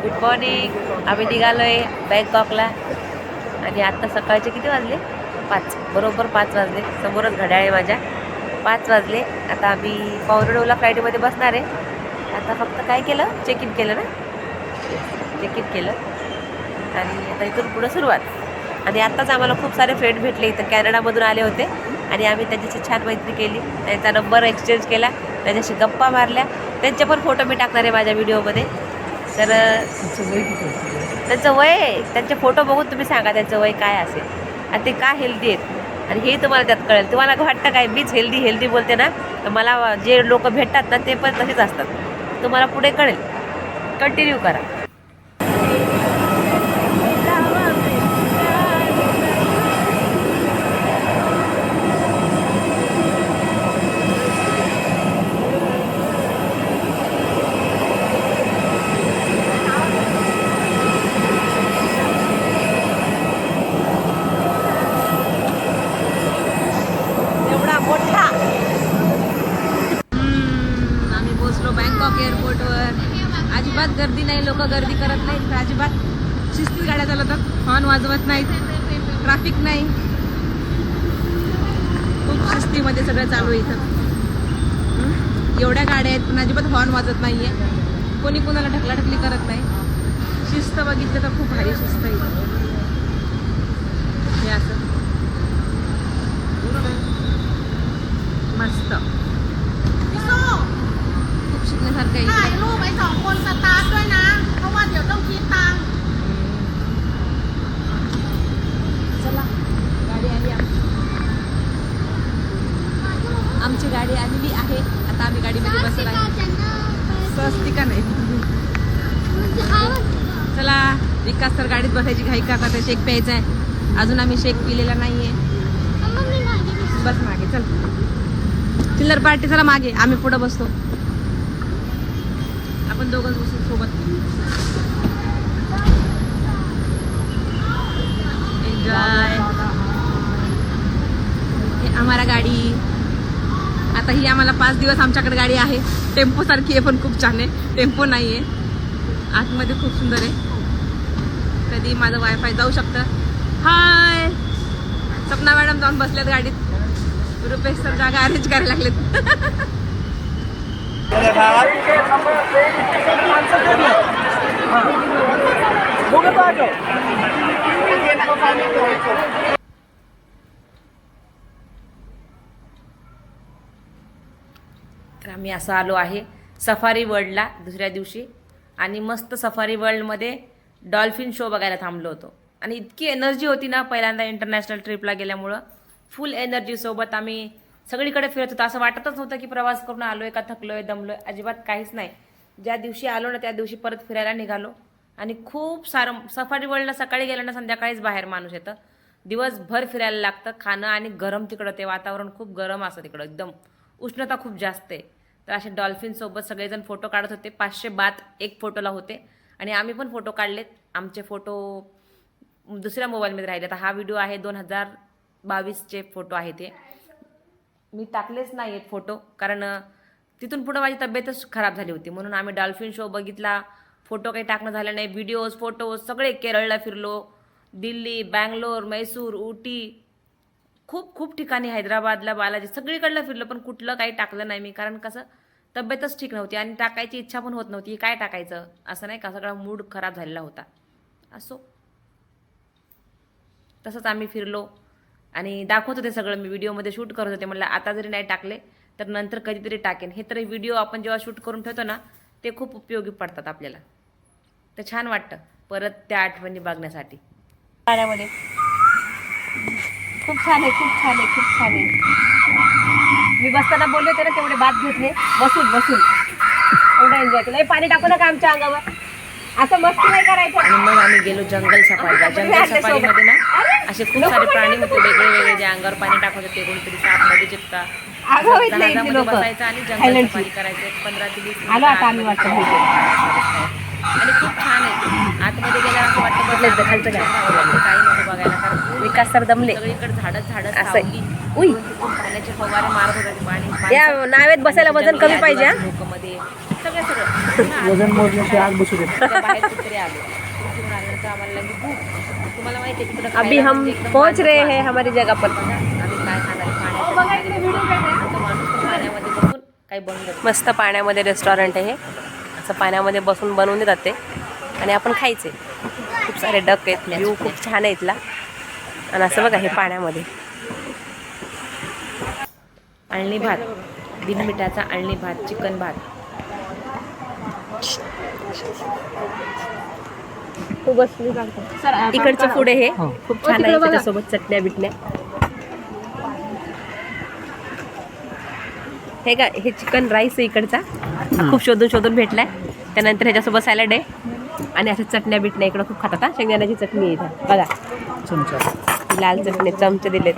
Good morning. आम्ही निघालोय बँकॉकला आणि आत्ता सकाळचे किती वाजले? 5, बरोबर 5 वाजले. समोरच घड्याळ आहे माझ्या. 5 वाजले. आता आम्ही पावणे 9ला फ्लाईटमध्ये बसणार आहे. आता फक्त काय केलं? चेक इन केलं ना, चेक इन केलं आणि आता इथून पुढं सुरुवात. आणि आत्ताच आम्हाला खूप सारे फ्रेंड भेटले इथं, कॅनडामधून आले होते आणि आम्ही त्यांच्याशी छान मैत्री केली. त्यांचा नंबर एक्सचेंज केला, त्यांच्याशी गप्पा मारल्या. त्यांचे पण फोटो मी टाकणार आहे माझ्या व्हिडिओमध्ये. तर त्यांचं वय, त्यांचे फोटो बघून तुम्ही सांगा त्यांचं वय काय असेल आणि ते का हेल्दी आहेत आणि हे तुम्हाला त्यात कळेल. तुम्हाला वाटतं काय मीच हेल्दी बोलते ना, तर मला जे लोक भेटतात ना ते पण तसेच असतात. तुम्हाला पुढे कळेल. कंटिन्यू करा. आम्ही पोचलो बँकॉक एअरपोर्टवर. अजिबात गर्दी नाही, लोक गर्दी करत नाहीत, अजिबात शिस्तीत गाड्या चालवतात, हॉर्न वाजवत नाहीत, ट्रॅफिक नाही, खूप शिस्तीमध्ये सगळं चालू आहे इथं. एवढ्या गाड्या आहेत पण अजिबात हॉर्न वाजत नाहीये, कोणी कोणाला ढकलाढकली करत नाही. शिस्त बघितलं तर खूप भारी शिस्त आहे हे असं मस्त. खूप शिकण्यासारखं आहे. ถ่ายรูปไอ้2 คนสตาร์ทด้วยนะ เพราะว่าเดี๋ยวต้องคิดตังค์ चला गाडी आली आमची गाडी आलेली आहे. आता आम्ही गाडीमध्ये बसलो आहे. स्वस्तिका नाही. चला विकास तर गाडीत बसायची घाई का करता, शेक प्यायचा आहे. अजून आम्ही शेक पिलेला नाहीये. बस मागे चल, चिल्लर पार्टी. चला मागे, आम्ही पुढे बसतो. आपण दोघंच बसू सोबत. एन्जॉय. हे आम्हाला गाडी. आता ही आम्हाला 5 दिवस आमच्याकडे गाडी आहे. टेम्पो सारखी आहे पण खूप छान आहे. टेम्पो नाही आहे, आतमध्ये खूप सुंदर आहे. कधी माझं वायफाय जाऊ शकतं. हाय सपना मॅडम जाऊन बसल्यात गाडीत. रुपेश सर जागा अरेंज करायला लागलेत. तर आम्ही असं आलो आहे सफारी वर्ल्डला दुसऱ्या दिवशी आणि मस्त सफारी वर्ल्डमध्ये डॉल्फिन शो बघायला थांबलो होतो. आणि इतकी एनर्जी होती ना, पहिल्यांदा इंटरनॅशनल ट्रिपला गेल्यामुळं फुल एनर्जी सोबत आम्ही सगळीकडे फिरत होतो. असं वाटतच नव्हतं की प्रवास करून आलोय का थकलोय दमलोय, अजिबात काहीच नाही. ज्या दिवशी आलो ना त्या दिवशी परत फिरायला निघालो. आणि खूप सारं सफारी वर्ल्डला सकाळी गेलं ना संध्याकाळीच बाहेर माणूस येतं. दिवसभर फिरायला लागतं. खाणं आणि गरम तिकडं, ते वातावरण खूप गरम असतं तिकडं, एकदम उष्णता खूप जास्त आहे. तर असे डॉल्फिनसोबत सगळेजण फोटो काढत होते. 500 बात एक फोटोला होते आणि आम्ही पण फोटो काढलेत. आमचे फोटो दुसऱ्या मोबाईलमध्ये राहिले. तर हा व्हिडिओ आहे 2022चे फोटो आहे. ते मी टाकलेच नाही आहेत फोटो, कारण तिथून पुढं माझी तब्येतच खराब झाली होती. म्हणून आम्ही डॉल्फिन शो बघितला, फोटो काही टाकणं झालं नाही. व्हिडिओज फोटोज सगळे केरळला फिरलो, दिल्ली, बँगलोर, मैसूर, उटी, खूप ठिकाणी, हैदराबादला, बालाजी, सगळीकडलं फिरलं. पण कुठलं काही टाकलं नाही मी, कारण कसं तब्येतच ठीक नव्हती आणि टाकायची इच्छा पण होत नव्हती. काय टाकायचं असं नाही का, सगळा मूड खराब झालेला होता. असो, तसंच आम्ही फिरलो आणि दाखवत होते सगळं. मी व्हिडिओमध्ये शूट करत होते. म्हणलं आता जरी नाही टाकले तर नंतर कधीतरी टाकेन. हे तर व्हिडिओ आपण जेव्हा शूट करून ठेवतो ना ते खूप उपयोगी पडतात आपल्याला. तर छान वाटतं परत त्या आठवणी बघण्यासाठी. पाण्यामध्ये खूप छान आहे, खूप छान आहे, खूप छान आहे. मी बसताना बोलले होते ना तेवढे बात घेतले बसून एवढं एन्जॉय केलं. पाणी टाकू नका आमच्या अंगावर, असं मस्ती नाही करायचं. आणि मग आम्ही गेलो जंगल सफारीला. जंगल सफारीमध्ये ना असे खूप सारे प्राणी होते वेगळे, जे अंगावर पाणी टाकत होते. कोणीतरी सापमध्ये चिपका बसायचं आणि जंगल सफारी करायचं. 15 ते 20 मिनिट. आणि खूप छान आहे. आतमध्ये गेल्यावर असं वाटतं बदलायचं खालचं काही नको बघायला, कारण विकास तर दमले. सगळीकडे झाडं सावली, पाण्याचे फवारे मारत होते. पाणी नावेत बसायला वजन कमी पाहिजे. लोकमध्ये सगळं वजन मोजण्याची आग बसू देत. बाहेर कुठे आलो फिरून आल्यानंतर आम्हाला लागली भूक. तुम्हाला माहिती आहे तिकडे अभी हम पहुंच रहे हैं हमारी जगह पर. आम्ही काय खाणार पाण्यात माणूस पण पाण्यामध्ये बसून काही बनवलं. मस्त पाण्यामध्ये रेस्टॉरंट आहे हे. असं पाण्यामध्ये बसून बनवून देतात ते आणि आपण खायचे. खूप सारे डक आहेत. व्ह्यू खूप छान आहे इथला. आणि असं बघा हे पाण्यामध्ये अळणी भात, बिनमिठाचा अळणी भात, चिकन भात. इकडचं फूड आहे हे. खूप छान आहे. त्याच्यासोबत चटण्या बिटण्या. हे का हे चिकन राईस आहे इकडचा. खूप शोधून शोधून भेटलाय. त्यानंतर ह्याच्यासोबत सॅलड आहे आणि अशा चटण्या बिटण्या इकडं खूप खातात. शेंगदाण्याची चटणी आहे इथं बघा. चमचा लाल चटणी चमचे दिलेत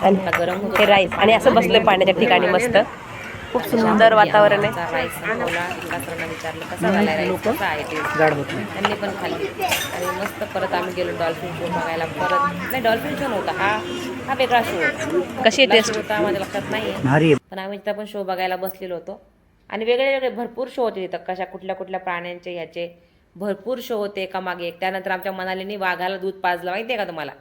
आणि गरम हे राईस. आणि असं बसलोय पाण्याच्या ठिकाणी मस्त. खूप सुंदर वातावरण आहे. राईस संपवला. सरांना विचारलं कसा झाला राईस, कसा आहे ते. जाड होत नाही. त्यांनी पण खाल्ली आणि मस्त परत आम्ही गेलो डॉल्फिन शो बघायला. परत नाही डॉल्फिन शो नव्हता हा वेगळा शो. कशी टेस्ट होता माझ्या लक्षात नाही भारी आहे. पण आम्ही तिथं पण शो बघायला बसलेलो होतो. आणि वेगळे वेगळे भरपूर शो होते तिथं. कशा कुठल्या कुठल्या प्राण्यांचे ह्याचे भरपूर शो होते एकामागे एक. त्यानंतर आमच्या मनालीने वाघाला दूध पाजलं माहिती आहे का तुम्हाला.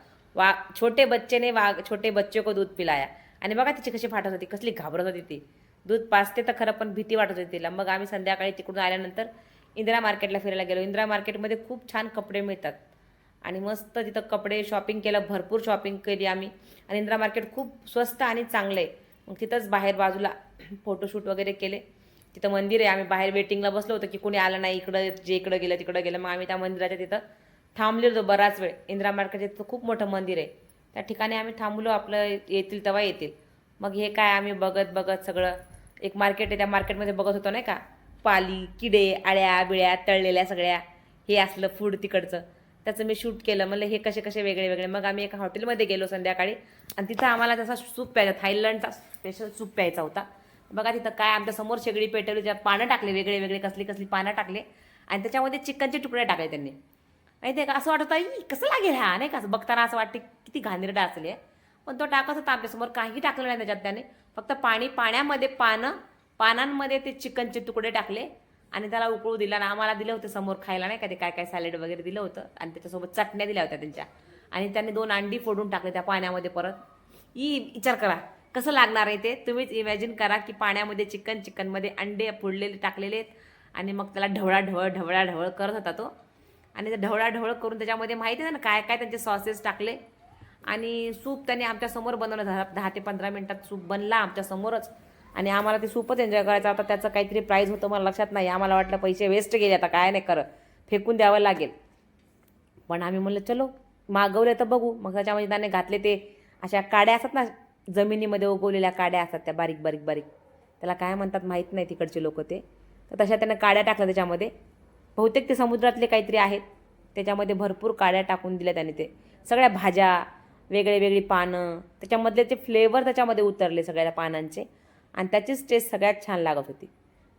छोटे बच्चेने छोटे बच्चे को दूध पिलाया. आणि बघा तिची कशी फाटत होती, कसली घाबरत होती ती. दूध पाजते तर खरं पण भीती वाटत होती तिला. मग आम्ही संध्याकाळी तिकडून आल्यानंतर इंदिरा मार्केटला फिरायला गेलो. इंदिरा मार्केटमध्ये खूप छान कपडे मिळतात आणि मस्त तिथं कपडे शॉपिंग केलं. भरपूर शॉपिंग केली आम्ही. आणि इंदिरा मार्केट खूप स्वस्त आणि चांगलं आहे. मग तिथंच बाहेर बाजूला फोटोशूट वगैरे केले. तिथं मंदिर आहे. आम्ही बाहेर वेटिंगला बसलो होतो की कोणी आलं नाही. इकडं गेलं तिकडं गेलं. मग आम्ही त्या मंदिराच्या तिथं थांबलेलो होतो बराच वेळ. इंदिरा मार्केटच्या तिथं खूप मोठं मंदिर आहे. त्या ठिकाणी आम्ही थांबलो. आपलं येतील तेव्हा येतील. मग हे काय आम्ही बघत बघत सगळं एक मार्केट आहे त्या मार्केटमध्ये बघत होतो नाही का. पाली, किडे, आळ्या बिळ्या तळलेल्या सगळ्या हे असलं फूड तिकडचं. त्याचं मी शूट केलं. म्हणलं हे कसे कसे वेगळे वेगळे. मग आम्ही एका हॉटेलमध्ये गेलो संध्याकाळी आणि तिथं आम्हाला तसा सूप प्यायचा. थायलंडचा स्पेशल सूप प्यायचा होता. बघा तिथं काय आमच्या समोर शेगडी पेटवली. त्यात पानं टाकले वेगळे वेगळे कसली कसली पानं टाकले आणि त्याच्यामध्ये चिकनचे तुकडे टाकले त्यांनी. माहिती आहे का असं वाटत आहे कसं लागेल हा नाही का. बघताना असं वाटते किती घाणेरडा असेल आहे. पण तो टाकत होता आमच्यासमोर. काही टाकलं नाही त्याच्यात त्याने. फक्त पाण्यामध्ये पानांमध्ये ते चिकनचे तुकडे टाकले आणि त्याला उकळू दिला. आणि आम्हाला दिलं होतं समोर खायला नाही का. ते काय काय सॅलेड वगैरे दिलं होतं आणि त्याच्यासोबत चटण्या दिल्या होत्या त्यांच्या. आणि त्यांनी 2 अंडी फोडून टाकले त्या पाण्यामध्ये परत. विचार करा कसं लागणार आहे ते. तुम्हीच इमॅजिन करा की पाण्यामध्ये चिकनमध्ये अंडे फोडलेले टाकलेले आहेत आणि मग त्याला ढवळा करत होता तो. आणि ते ढवळा करून त्याच्यामध्ये माहिती आहे ना काय काय त्यांचे सॉसेस टाकले. आणि सूप त्यांनी आमच्यासमोर बनवलं. 10 ते 15 मिनिटात सूप बनला आमच्यासमोरच. आणि आम्हाला ते सूपच एन्जॉय करायचं होता. त्याचं काहीतरी प्राईज होतं मला लक्षात नाही. आम्हाला वाटलं पैसे वेस्ट गेले आता काय नाही करत फेकून द्यावं लागेल. पण आम्ही म्हणलं चलो मागवले तर बघू. मग त्याच्यामध्ये त्याने घातले ते अशा काड्या असतात ना जमिनीमध्ये उगवलेल्या काड्या असतात त्या बारीक त्याला काय म्हणतात माहीत नाही तिकडचे लोक ते. तर तशा त्यानं काड्या टाकल्या त्याच्यामध्ये. बहुतेक ते समुद्रातले काहीतरी आहेत. त्याच्यामध्ये भरपूर काड्या टाकून दिल्या त्याने. ते सगळ्या भाज्या वेगळी पानं त्याच्यामधले ते फ्लेवर त्याच्यामध्ये उतरले सगळ्या पानांचे आणि त्याचीच टेस्ट सगळ्यात छान लागत होती.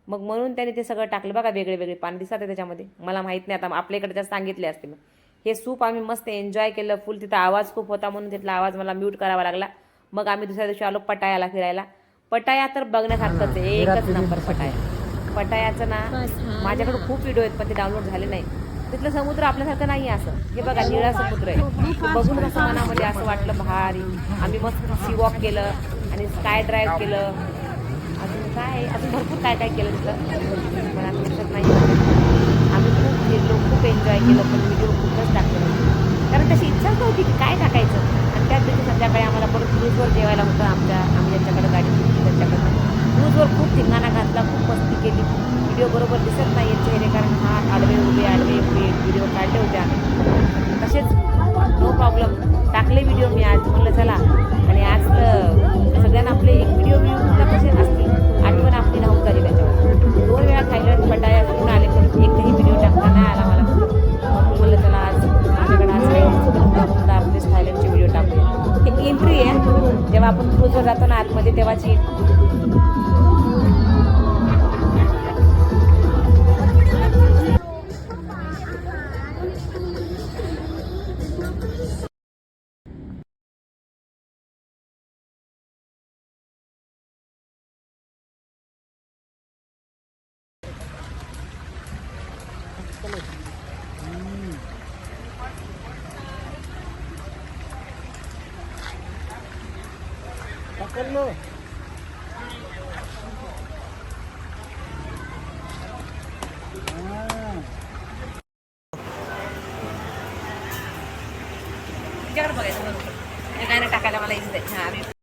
मग म्हणून त्याने ते सगळं टाकलं. बघा वेगळे पानं दिसतात त्याच्यामध्ये. मला माहीत नाही आता आपल्याकडे जास्त सांगितले असते. मग हे सूप आम्ही मस्त एन्जॉय केलं फुल. तिथं आवाज खूप होता म्हणून तिथला आवाज मला म्यूट करावा लागला. मग आम्ही दुसऱ्या दिवशी आलो पटायाला फिरायला. पटाया तर बघण्यासारखंच आहे. एकच नंबर पटायाचं ना. माझ्याकडे खूप व्हिडिओ आहेत पण ते डाउनलोड झाले नाही. तिथलं समुद्र आपल्यासारखं नाही असं. हे बघा निळा समुद्र आहे. बघून असं मनामध्ये असं वाटलं भारी. आम्ही मस्त सी वॉक केलं आणि स्काय ड्राईव्ह केलं. अजून भरपूर काय केलं तिथं मला लक्षात नाही. आम्ही खूप फिरलो खूप एन्जॉय केलं. पण व्हिडिओ खूपच टाकलं कारण तशी इच्छाच नव्हती की काय टाकायचं. आणि त्याच दिवशी संध्याकाळी आम्हाला परत क्रूजवर जेवायला होतं. आम्ही ज्यांच्याकडे गाडी होती त्यांच्याकडं क्रूजवर खूप धिंगाणा घातला. खूप मस्ती केली. व्हिडिओ बरोबर दिसत नाही आहेत चेहरे कारण आडवे उभे व्हिडिओ काढले होते आम्ही. तसेच नो प्रॉब्लेम टाकले व्हिडिओ मी आज. म्हणलं चला आणि आज तर सगळ्यांना आपले एक व्हिडिओ कसे असतील आठवण आपली राहून झाली त्याच्यावर. 2 वेळा थायलंड पटाया फिरून आले पण एकही व्हिडिओ टाकता नाही आला मला. म्हणलं चला आज माझ्याकडे आज काही आपलेच थायलंडचे व्हिडिओ टाकले. हे एंट्री आहे जेव्हा आपण क्रूजवर जातो ना आतमध्ये तेव्हाची. तुझ्याकडे बघायचं बरोबर. हे काय नाही टाकायला मला इथे